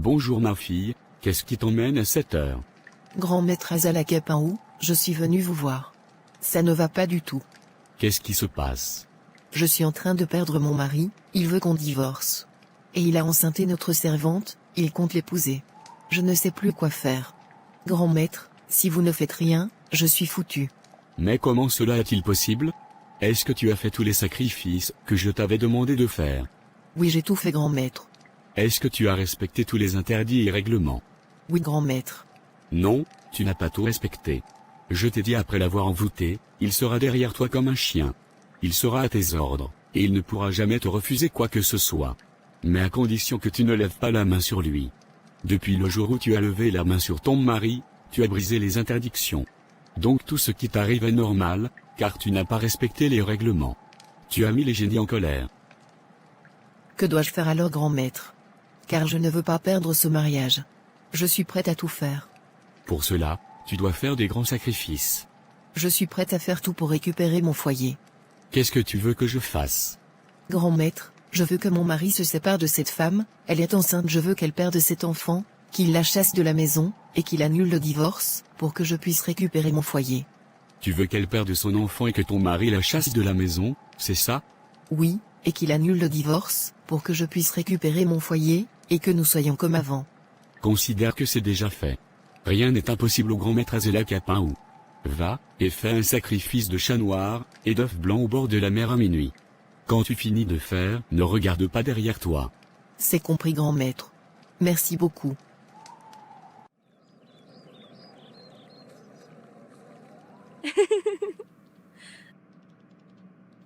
Bonjour ma fille, qu'est-ce qui t'emmène à cette heure? Grand maître Azalakapaou, je suis venu vous voir. Ça ne va pas du tout. Qu'est-ce qui se passe? Je suis en train de perdre mon mari, il veut qu'on divorce. Et il a enceinté notre servante, il compte l'épouser. Je ne sais plus quoi faire. Grand maître, si vous ne faites rien, je suis foutu. Mais comment cela est-il possible? Est-ce que tu as fait tous les sacrifices que je t'avais demandé de faire? Oui, j'ai tout fait, grand maître. Est-ce que tu as respecté tous les interdits et règlements? Oui, grand maître. Non, tu n'as pas tout respecté. Je t'ai dit après l'avoir envoûté, il sera derrière toi comme un chien. Il sera à tes ordres, et il ne pourra jamais te refuser quoi que ce soit. Mais à condition que tu ne lèves pas la main sur lui. Depuis le jour où tu as levé la main sur ton mari, tu as brisé les interdictions. Donc tout ce qui t'arrive est normal, car tu n'as pas respecté les règlements. Tu as mis les génies en colère. Que dois-je faire alors, grand maître? Car je ne veux pas perdre ce mariage. Je suis prête à tout faire. Pour cela, tu dois faire des grands sacrifices. Je suis prête à faire tout pour récupérer mon foyer. Qu'est-ce que tu veux que je fasse? Grand maître, je veux que mon mari se sépare de cette femme, elle est enceinte, je veux qu'elle perde cet enfant, qu'il la chasse de la maison, et qu'il annule le divorce, pour que je puisse récupérer mon foyer. Tu veux qu'elle perde son enfant et que ton mari la chasse de la maison, c'est ça? Oui, et qu'il annule le divorce, pour que je puisse récupérer mon foyer, et que nous soyons comme avant. Considère que c'est déjà fait. Rien n'est impossible au grand maître Azalakapaou. Va, et fais un sacrifice de chat noir, et d'œuf blanc au bord de la mer à minuit. Quand tu finis de faire, ne regarde pas derrière toi. C'est compris, grand maître. Merci beaucoup.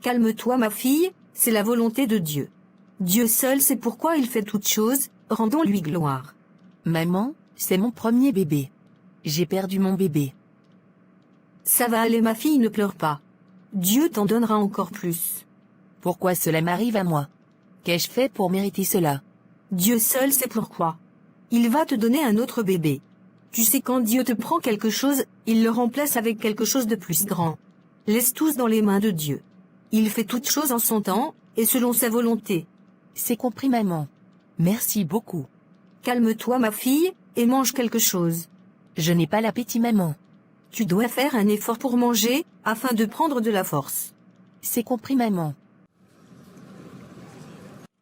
Calme-toi ma fille, c'est la volonté de Dieu. Dieu seul sait pourquoi il fait toutes choses, rendons-lui gloire. Maman, c'est mon premier bébé. J'ai perdu mon bébé. Ça va aller ma fille, ne pleure pas. Dieu t'en donnera encore plus. Pourquoi cela m'arrive à moi? Qu'ai-je fait pour mériter cela? Dieu seul sait pourquoi. Il va te donner un autre bébé. Tu sais, quand Dieu te prend quelque chose, il le remplace avec quelque chose de plus grand. Laisse tous dans les mains de Dieu. Il fait toutes choses en son temps, et selon sa volonté. C'est compris, maman. Merci beaucoup. Calme-toi ma fille, et mange quelque chose. Je n'ai pas l'appétit, maman. Tu dois faire un effort pour manger, afin de prendre de la force. C'est compris, maman.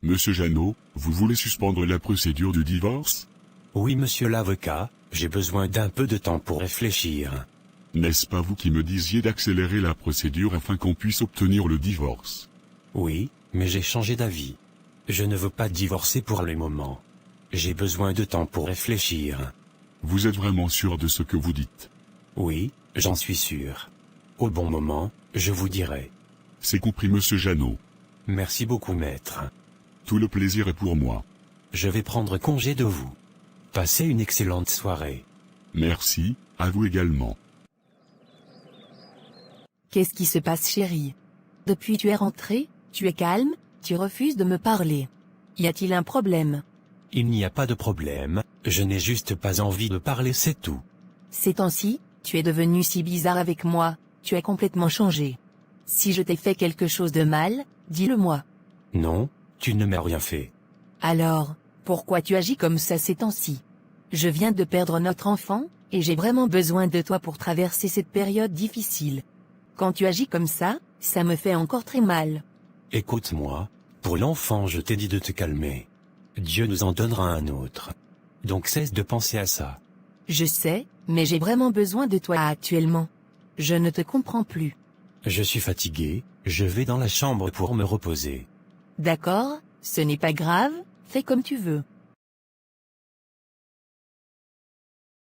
Monsieur Jeannot, vous voulez suspendre la procédure du divorce? Oui, monsieur l'avocat, j'ai besoin d'un peu de temps pour réfléchir. N'est-ce pas vous qui me disiez d'accélérer la procédure afin qu'on puisse obtenir le divorce? Oui, mais j'ai changé d'avis. Je ne veux pas divorcer pour le moment. J'ai besoin de temps pour réfléchir. Vous êtes vraiment sûr de ce que vous dites? Oui, j'en suis sûr. Au bon moment, je vous dirai. C'est compris, monsieur Jeannot. Merci beaucoup, maître. Tout le plaisir est pour moi. Je vais prendre congé de vous. Passez une excellente soirée. Merci, à vous également. Qu'est-ce qui se passe, chérie? Depuis tu es rentrée, tu es calme, tu refuses de me parler. Y a-t-il un problème? Il n'y a pas de problème, je n'ai juste pas envie de parler, c'est tout. Ces temps-ci, tu es devenu si bizarre avec moi, tu as complètement changé. Si je t'ai fait quelque chose de mal, dis-le-moi. Non, tu ne m'as rien fait. Alors, pourquoi tu agis comme ça ces temps-ci? Je viens de perdre notre enfant, et j'ai vraiment besoin de toi pour traverser cette période difficile. Quand tu agis comme ça me fait encore très mal. Écoute-moi, pour l'enfant je t'ai dit de te calmer. Dieu nous en donnera un autre. Donc cesse de penser à ça. Je sais, mais j'ai vraiment besoin de toi actuellement. Je ne te comprends plus. Je suis fatigué, je vais dans la chambre pour me reposer. D'accord, ce n'est pas grave, fais comme tu veux.